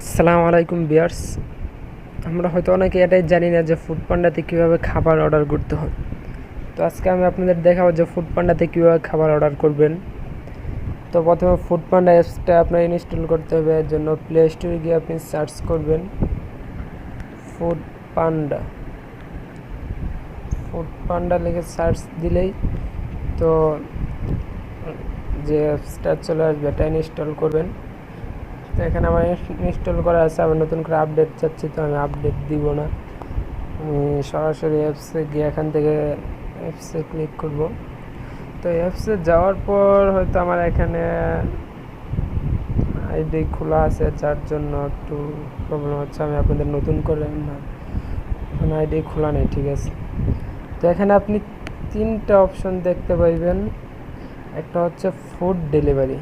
আসসালামু আলাইকুম ভিউয়ার্স। আমরা হয়তো অনেকে এটাই জানি না যে ফুড পান্ডাতে কীভাবে খাবার অর্ডার করতে হয়। তো আজকে আমি আপনাদের দেখাবো যে ফুড পান্ডাতে কীভাবে খাবার অর্ডার করবেন। তো প্রথমে ফুড পান্ডা অ্যাপসটা আপনার ইনস্টল করতে হবে। এর জন্য প্লে স্টোরে গিয়ে আপনি সার্চ করবেন ফুড পান্ডা। ফুড পান্ডা লিখে সার্চ দিলেই তো যে অ্যাপসটা চলে আসবে এটা ইনস্টল করবেন। তো এখানে আমার ইনস্টল করা আছে, আবার নতুন করে আপডেট চাচ্ছি, তো আমি আপডেট দিব না। আমি সরাসরি অ্যাপসে গিয়ে এখান থেকে অ্যাপসে ক্লিক করব। তো অ্যাপসে যাওয়ার পর হয়তো আমার এখানে আইডি খোলা আছে, যার জন্য একটু প্রবলেম হচ্ছে। আমি আপনাদের নতুন করে না, এখন আইডি খোলা নেই, ঠিক আছে। তো এখানে আপনি তিনটা অপশন দেখতে পাইবেন। একটা হচ্ছে ফুড ডেলিভারি,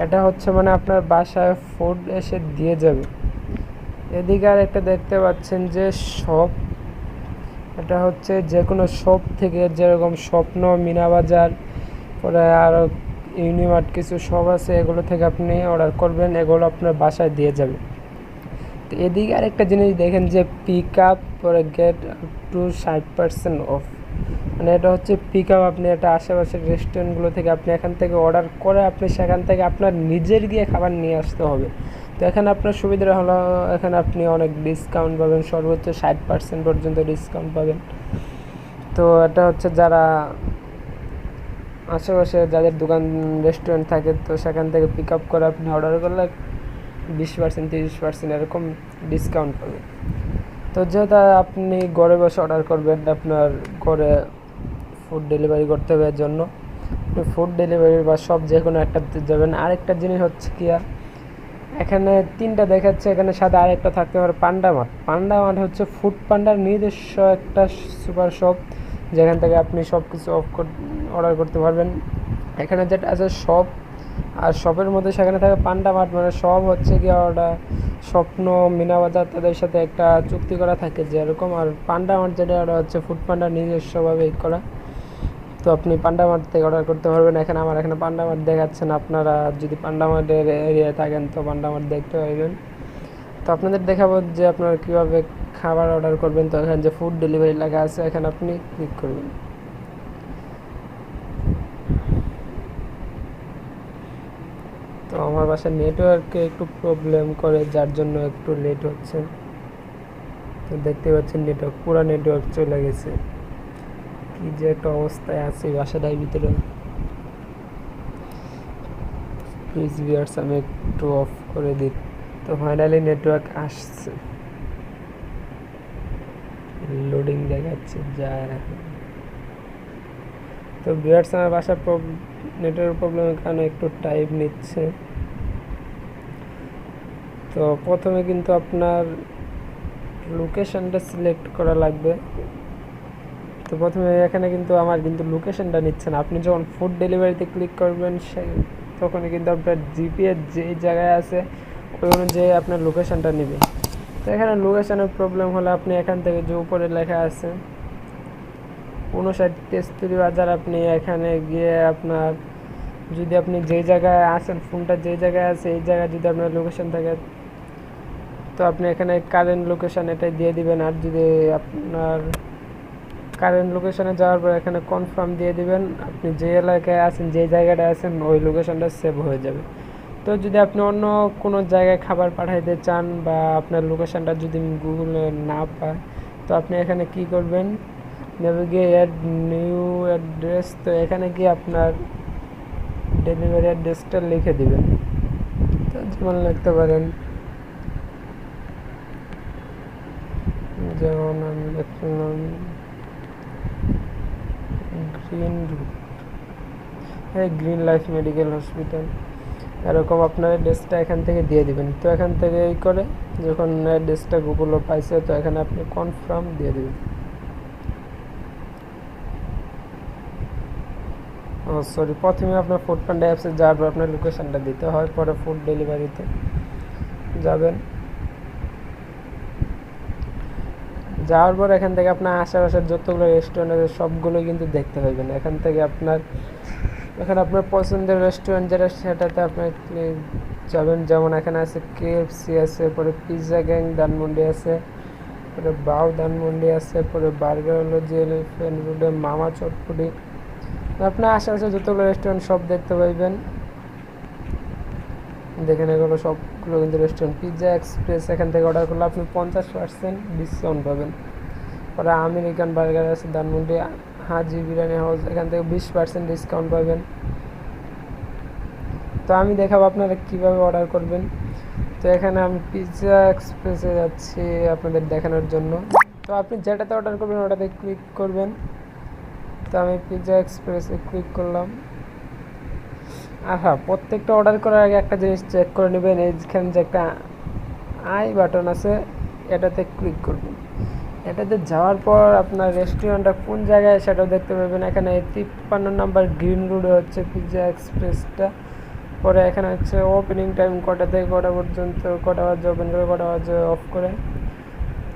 এটা হচ্ছে মানে আপনার বাসায় ফুড এসে দিয়ে যাবে। এদিকে আর একটা দেখতে পাচ্ছেন যে শপ, এটা হচ্ছে যে কোনো শপ থেকে, যেরকম স্বপ্ন, মিনা বাজার, পরে আরও ইউনিমার্ট কিছু শপ আছে, এগুলো থেকে আপনি অর্ডার করবেন, এগুলো আপনার বাসায় দিয়ে যাবে। তো এদিকে আরেকটা জিনিস দেখেন যে পিক আপ পরে গেট আপ টু 60% অফ, মানে এটা হচ্ছে পিক আপ। আপনি এটা আশেপাশের রেস্টুরেন্টগুলো থেকে আপনি এখান থেকে অর্ডার করে আপনি সেখান থেকে আপনার নিজের গিয়ে খাবার নিয়ে আসতে হবে। তো এখানে আপনার সুবিধা হলো, এখানে আপনি অনেক ডিসকাউন্ট পাবেন, সর্বোচ্চ 60% পর্যন্ত ডিসকাউন্ট পাবেন। তো এটা হচ্ছে যারা আশেপাশে যাদের দোকান রেস্টুরেন্ট থাকে, তো সেখান থেকে পিক আপ করে আপনি অর্ডার করলে 20%, 30% এরকম ডিসকাউন্ট পাবেন। তো যেটা আপনি ঘরে বসে অর্ডার করবেন, আপনার ঘরে ফুড ডেলিভারি করতে হবে, এর জন্য আপনি ফুড ডেলিভারি বা সব যে কোনো একটাতে যাবেন। আরেকটা জিনিস হচ্ছে কি, এখানে তিনটা দেখাচ্ছে, এখানে সাথে আরেকটা থাকতে পারে পান্ডা মার্ট। পান্ডা মার্ট হচ্ছে ফুড পান্ডার নিজস্ব একটা সুপার শপ, যেখান থেকে আপনি সব কিছু অর্ডার করতে পারবেন। এখানে যেটা আছে শপ, আর শপের মধ্যে সেখানে থাকে পান্ডা মার্ট, মানে সব হচ্ছে কি ওটা স্বপ্ন, মিনা বাজার, তাদের সাথে একটা চুক্তি করা থাকে যেরকম। আর পান্ডা মার্ট যেটা, ওটা হচ্ছে ফুড পান্ডার নিজস্বভাবে করা। তো আপনি পান্ডা মার্ট থেকে অর্ডার করতে পারবেন। এখানে পান্ডা মার্ট দেখাচ্ছেন, আপনারা যদি পান্ডা মার্টের এরিয়ায় থাকেন তো পান্ডা মার্ট দেখতে পারবেন। তো আপনাদের দেখাবো যে আপনারা কীভাবে খাবার অর্ডার করবেন। তো এখানে যে ফুড ডেলিভারি লেখা আছে, এখানে আপনি ক্লিক করবেন। তো আমার বাসায় নেটওয়ার্কে একটু প্রবলেম করে, যার জন্য একটু লেট হচ্ছে। তো দেখতে পাচ্ছেন নেটওয়ার্ক চলে গেছে। কি যে একটা অবস্থায় আছে বাসাটার ভিতরে। প্লিজ ভিউয়ার্স, আমি একটু অফ করে দিই। তো ফাইনালি নেটওয়ার্ক আসছে, লোডিং দেখাচ্ছে যায়। তো ভিউয়ার্স, আমার বাসার নেটওয়ার্ক প্রবলেমের কারণে একটু টাইম নিচ্ছে। তো প্রথমে কিন্তু আপনার লোকেশনটা সিলেক্ট করা লাগবে। তো প্রথমে এখানে কিন্তু আমার কিন্তু লোকেশনটা নিচ্ছে না। আপনি যখন ফুড ডেলিভারিতে ক্লিক করবেন তখনই কিন্তু আপনার জিপিএস যেই জায়গায় আছে ওই অনুযায়ী আপনার লোকেশনটা নেবে। তো এখানে লোকেশনের প্রবলেম হলে আপনি এখান থেকে যে উপরে লেখা আছে 59 বাজার, আপনি এখানে গিয়ে আপনার যদি আপনি যেই জায়গায় আছেন, ফোনটা যেই জায়গায় আছে এই জায়গায় যদি আপনার লোকেশন থাকে, তো আপনি এখানে কারেন্ট লোকেশন এটাই দিয়ে দিবেন। আর যদি আপনার কারেন্ট লোকেশনে যাওয়ার পর এখানে কনফার্ম দিয়ে দিবেন, আপনি যে এলাকায় আছেন, যে জায়গাটায় আছেন, ওই লোকেশনটা সেভ হয়ে যাবে। তো যদি আপনি অন্য কোনো জায়গায় খাবার পাঠাইতে চান বা আপনার লোকেশনটা যদি গুগলে না পায়, তো আপনি এখানে কি করবেন, নেবে গিয়ে অ্যাড নিউ অ্যাড্রেস। তো এখানে গিয়ে আপনার ডেলিভারি অ্যাড্রেসটা লিখে দিবেন। তো যেমন লিখতে পারেন, যেমন আমি লিখলাম গ্রিন লাইফ মেডিকেল হসপিটাল, এরকম আপনার অ্যাড্রেসটা এখান থেকে দিয়ে দিবেন। তো এখান থেকে এই করে যখন অ্যাড্রেসটা গুগলও পাইছে, তো এখানে আপনি কনফার্ম দিয়ে দেবেন। সরি, প্রথমে আপনার ফুড পান্ডা অ্যাপসে যাওয়ার পর আপনার লোকেশনটা দিতে হয়, পরে ফুড ডেলিভারিতে যাবেন। যাওয়ার পর এখান থেকে আপনার আশেপাশের যতগুলো রেস্টুরেন্ট আছে সবগুলো কিন্তু দেখতে পাবেন। এখানে আপনার পছন্দের রেস্টুরেন্ট যেটা, সেটাতে আপনার যাবেন, যেমন এখানে আছে KFC আছে, পরে পিৎজা গ্যাং ধানমন্ডি আছে, পরে বাউ ধানমন্ডি আছে, পরে বার্গার হলো যে এলিফ্যান্ট রোডে মামা চটপটি। আপনার আশেপাশে যতগুলো রেস্টুরেন্ট সব দেখতে পাইবেন। দেখেন এগুলো সবগুলো কিন্তু রেস্টুরেন্ট। পিৎজা এক্সপ্রেস এখান থেকে অর্ডার করলে আপনি 50% ডিসকাউন্ট পাবেন। পরে আমেরিকান বার্গার আছে ধানমন্ডি, হাজি বিরিয়ানি হাউস, এখান থেকে 20% ডিসকাউন্ট পাবেন। তো আমি দেখাবো আপনারা কীভাবে অর্ডার করবেন। তো এখানে আমি পিৎজা এক্সপ্রেসে যাচ্ছি আপনাদের দেখানোর জন্য। তো আপনি যেটাতে অর্ডার করবেন ওটাতে ক্লিক করবেন। তো আমি পিৎজা এক্সপ্রেসে ক্লিক করলাম। আর হ্যাঁ, প্রত্যেকটা অর্ডার করার আগে একটা জিনিস চেক করে নেবেন, এইখানে যে একটা আই বাটন আছে এটাতে ক্লিক করবেন। এটাতে যাওয়ার পর আপনার রেস্টুরেন্টটা কোন জায়গায় সেটাও দেখতে পাবেন। এখানে 53 নাম্বার গ্রিন রোডে হচ্ছে পিৎজা এক্সপ্রেসটা। পরে এখানে হচ্ছে ওপেনিং টাইম কটা থেকে কটা পর্যন্ত, কটা বাজে ওপেন করে কটা বাজে অফ করে।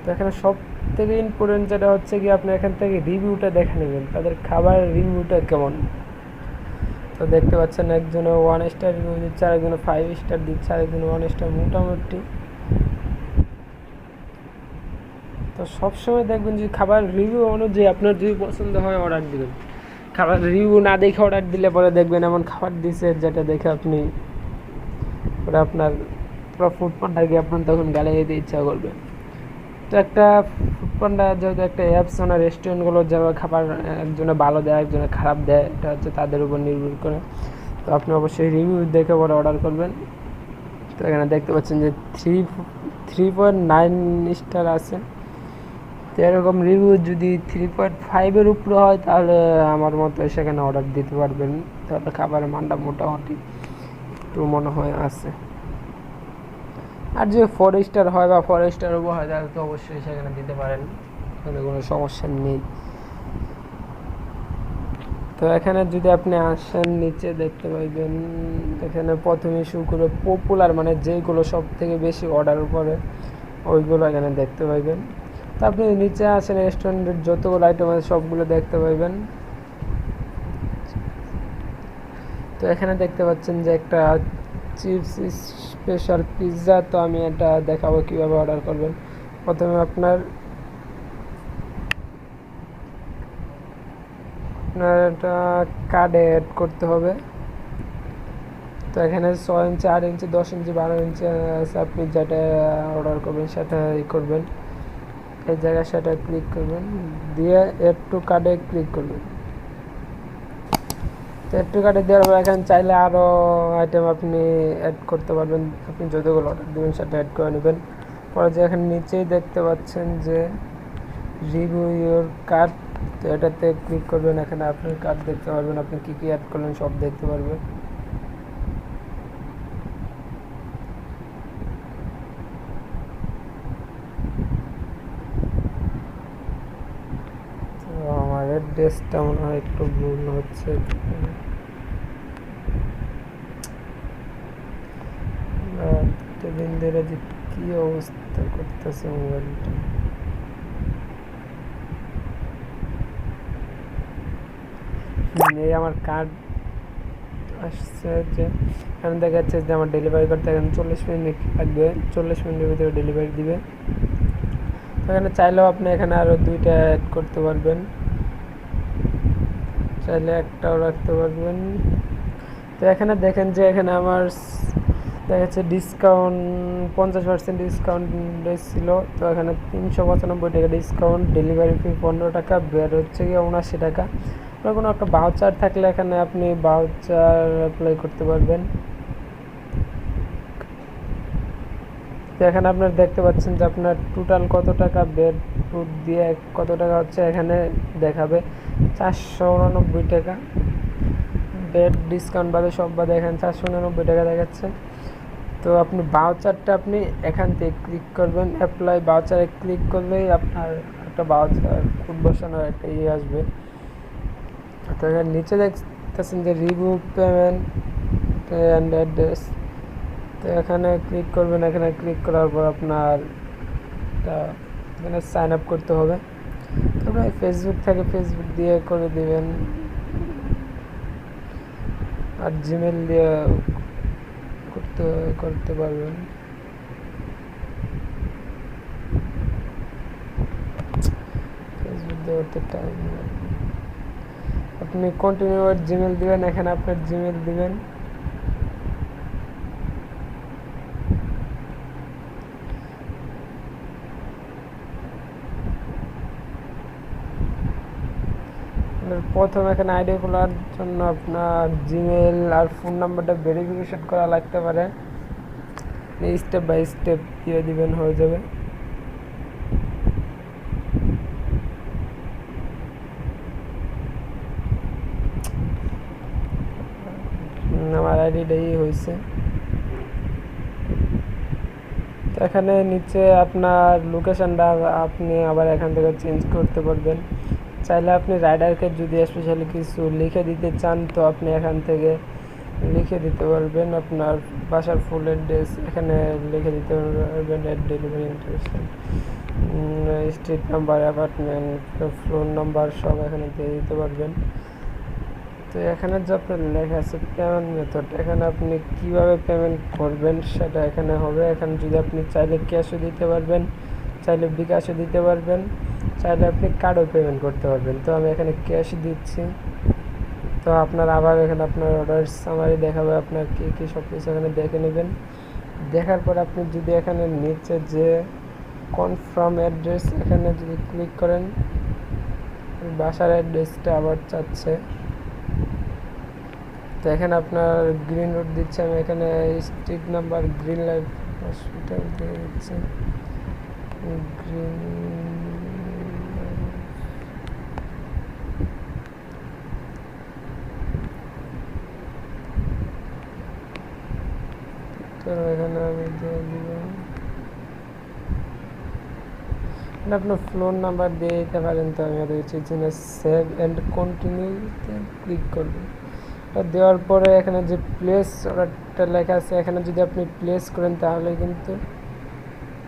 তো এখানে সব থেকে ইম্পর্টেন্ট যেটা হচ্ছে কি আপনি এখান থেকে রিভিউটা দেখে নেবেন, তাদের খাবারের রিভিউটা কেমন। তো দেখতে পাচ্ছেন একজনে 1 স্টার রিভিউ দিচ্ছে, আরেকজনে 5 স্টার দিচ্ছে, আরেকজনে 1 স্টার মোটামুটি। তো সবসময় দেখবেন যে খাবার রিভিউ অনুযায়ী আপনার যদি পছন্দ হয় অর্ডার দেবেন। খাবার রিভিউ না দেখে অর্ডার দিলে পরে দেখবেন এমন খাবার দিছে যেটা দেখে আপনি পরে আপনার পুরো ফুডপান্ডা গিয়ে আপনার তখন গালে যেতে ইচ্ছা করবে। তো একটা ফুডপান্ডা যেহেতু একটা অ্যাপস, না রেস্টুরেন্টগুলো যেভাবে খাবার একজনে ভালো দেয় একজনে খারাপ দেয়, এটা হচ্ছে তাদের উপর নির্ভর করে। তো আপনি অবশ্যই রিভিউ দেখে পরে অর্ডার করবেন। তো এখানে দেখতে পাচ্ছেন যে 3.9 স্টার আছে। তো এরকম রিভিউ যদি 3.5-এর উপরে হয় তাহলে আমার মতে সেখানে অর্ডার দিতে পারবেন। তাহলে খাবারের মানটা মোটামুটি একটু মনে হয় আছে। আর যে 4 স্টার হয় বা 4 স্টার উপর হয় তাহলে তো অবশ্যই সেখানে দিতে পারেন, কোনো সমস্যা নেই। তো এখানে যদি আপনি আসেন নিচে দেখতে পাইবেন, এখানে প্রথমে শুরু করে পপুলার মানে যেগুলো সব থেকে বেশি অর্ডার করে ওইগুলো এখানে দেখতে পাইবেন। তো আপনি নিচে আসেন, রেস্টুরেন্টের যতগুলো আইটেম আছে সবগুলো দেখতে পাইবেন। তো এখানে দেখতে পাচ্ছেন যে একটা চিপস স্পেশাল পিৎজা। তো আমি এটা দেখাবো কীভাবে অর্ডার করবেন। প্রথমে আপনার এটা কার্ডে অ্যাড করতে হবে। তো এখানে 6 ইঞ্চি, 8 ইঞ্চি, 10 ইঞ্চি, 12 ইঞ্চি আছে, আপনি যেটা অর্ডার করবেন সেটা করবেন। এই জায়গায় সেটা ক্লিক করবেন, দিয়ে অ্যাড টু কার্ডে ক্লিক করবেন। তো অ্যাড টু কার্ডে দেওয়ার পর এখানে চাইলে আরও আইটেম আপনি অ্যাড করতে পারবেন। আপনি যতগুলো অর্ডার দেবেন সেটা অ্যাড করে নেবেন। পরে যে এখানে নিচেই দেখতে পাচ্ছেন যে রিভিউ ইউর কার্ড, তো এটাতে ক্লিক করবেন। এখানে আপনার কার্ড দেখতে পারবেন, আপনি কী কী অ্যাড করলেন সব দেখতে পারবেন। তো আমার অ্যাড্রেসটা মনে হয় একটু ভুল হচ্ছে, দিন ধরে যে কী অবস্থা করতেছে মোবাইলটা। এই আমার কার্ড আসছে, যে এখানে দেখা যাচ্ছে যে আমার ডেলিভারি করতে এখানে 40 মিনিট লাগবে, 40 মিনিটের ভিতরে ডেলিভারি দিবে। তো এখানে চাইলেও আপনি এখানে আরও 2টা অ্যাড করতে পারবেন, চাইলে একটাও রাখতে পারবেন। তো এখানে দেখেন যে এখানে আমার দেখা যাচ্ছে ডিসকাউন্ট 50% ডিসকাউন্ট ছিল। তো এখানে 395 টাকা ডিসকাউন্ট, ডেলিভারি ফি 15 টাকা, বের হচ্ছে গিয়ে 79 টাকা। আপনার কোনো একটা ভাউচার থাকলে এখানে আপনি ভাউচার অ্যাপ্লাই করতে পারবেন। তো এখানে আপনার দেখতে পাচ্ছেন যে আপনার টোটাল কত টাকা, বেড ফুড দিয়ে কত টাকা হচ্ছে এখানে দেখাবে 489 টাকা। বেড ডিসকাউন্ট বাদে সব বাদে এখানে 489 টাকা দেখাচ্ছে। তো আপনি ভাউচারটা আপনি এখান থেকে ক্লিক করবেন, অ্যাপ্লাই ভাউচারে ক্লিক করলেই আপনার একটা ভাউচার কোড বসানোর একটা আসবে। তো এখানে নিচে দেখতেছেন যে রিভিউ পেমেন্ট অ্যান্ড অ্যাড্রেস। তো এখানে ক্লিক করবেন, এখানে ক্লিক করার পর আপনার এখানে সাইন আপ করতে হবে। তো আপনার ফেসবুক থেকে ফেসবুক দিয়ে করে দিবেন, আর জিমেল দিয়ে করতে করতে পারবেন। আপনি কন্টিনিউ জিমেল দিবেন, এখানে আপনার জিমেল দিবেন। প্রথম এখানে আইডি খোলার জন্য আপনার জিমেল আর ফোন নাম্বারটা ভেরিফিকেশন করা লাগতে পারে, স্টেপ বাই স্টেপ দিয়ে দিবেন, হয়ে যাবে। আমার আইডিটাই হয়েছে। তো এখানে নিচে আপনার লোকেশনটা আপনি আবার এখান থেকে চেঞ্জ করতে পারবেন। চাইলে আপনি রাইডারকে যদি স্পেশালি কিছু লিখে দিতে চান তো আপনি এখান থেকে লিখে দিতে পারবেন। আপনার বাসার ফুল অ্যাড্রেস এখানে লিখে দিতে পারবেন, delivery interest, street number, apartment, phone number সব এখানে দিয়ে দিতে পারবেন। তো এখানে যে আপনার লেখা আছে পেমেন্ট মেথড, এখানে আপনি কিভাবে পেমেন্ট করবেন সেটা এখানে হবে। এখানে যদি আপনি চাইলে ক্যাশও দিতে পারবেন, চাইলে বিকাশও দিতে পারবেন, চাইলে আপনি কার্ডও পেমেন্ট করতে পারবেন। তো আমি এখানে ক্যাশ দিচ্ছি। তো আপনার আবার এখানে আপনার অর্ডার সামারি দেখাবে, আপনার কী কী সব কিছু এখানে দেখে নেবেন। দেখার পর আপনি যদি এখানে নিচে যে কনফার্ম অ্যাড্রেস এখানে যদি ক্লিক করেন, বাসার অ্যাড্রেসটা আবার চাচ্ছে। তো এখানে আপনার গ্রিন রোড দিচ্ছে, আমি এখানে street number green life hospital দিয়ে দিচ্ছি, গ্রিন। তো এখানে আমি দিয়ে দিব, আপনার ফোন নাম্বার দিয়ে দিতে পারেন। তো আমি সেভ অ্যান্ড কন্টিনিউতে ক্লিক করবেন। দেওয়ার পরে এখানে যে প্লেস অর্ডারটা লেখা আছে, এখানে যদি আপনি প্লেস করেন তাহলে কিন্তু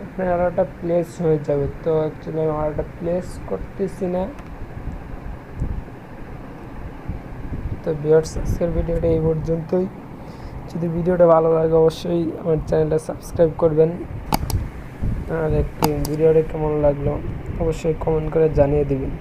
আপনার অর্ডারটা প্লেস হয়ে যাবে। তো অ্যাকচুয়ালি আমি অর্ডারটা প্লেস করতেছি না। তো ভিউয়ার্স, আজকের ভিডিওটা এই পর্যন্তই। যদি ভিডিওটা ভালো লাগে অবশ্যই আমার চ্যানেলটা সাবস্ক্রাইব করবেন, আর একটু ভিডিওটা কেমন লাগলো অবশ্যই কমেন্ট করে জানিয়ে দিবেন।